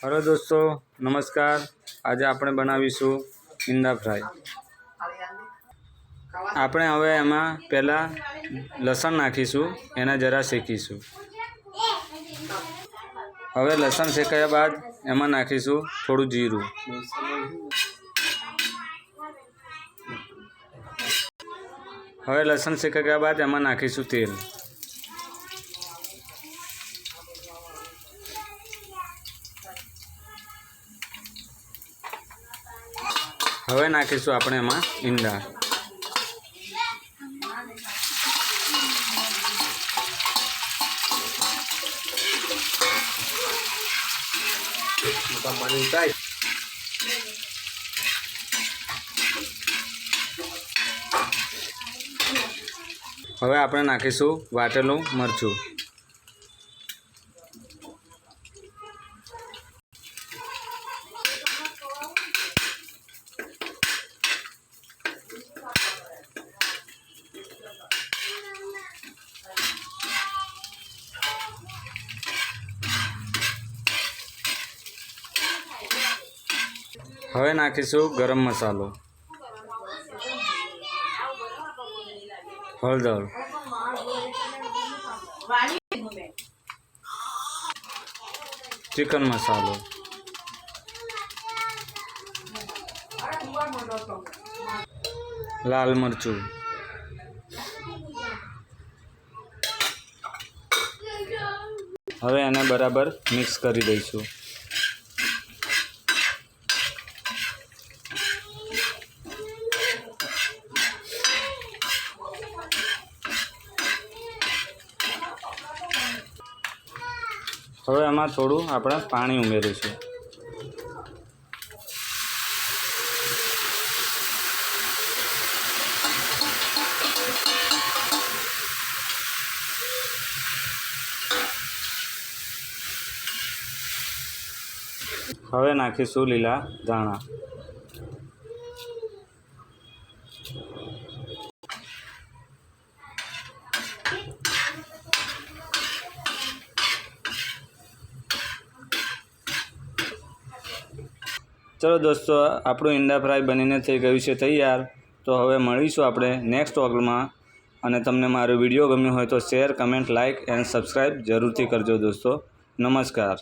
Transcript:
Hello दोस्तों नमस्कार। आज આપણે બનાવીશું ઈંડા ફ્રાય। આપણે હવે એમાં પહેલા લસણ નાખીશું, એને જરા શેકીશું। હવે લસણ શેકાયા બાદ એમાં નાખીશું થોડું જીરું। હવે લસણ શેકાયા બાદ એમાં નાખીશું તેલ। હવે નાખીશું આપણે એમાં ઈંડા। હવે આપણે નાખીશું વાટેલું મરચું। હવે નાખીશું ગરમ મસાલો, હળદર, ચિકન મસાલો, લાલ મરચું, હવે એને બરાબર મિક્સ કરી દઈશું। હવે એમાં થોડું આપણે પાણી ઉમેરીશું। હવે નાખીશું લીલા ધાણા। चलो दोस्तों આપણું ઈંડા ફ્રાય બનીને થઈ ગયું છે તૈયાર। તો હવે મળીશું આપણે નેક્સ્ટ વ્લોગમાં, અને તમને મારો વિડીયો ગમ્યો હોય તો share, comment, like and subscribe જરૂરથી કરજો દોસ્તો। નમસ્કાર।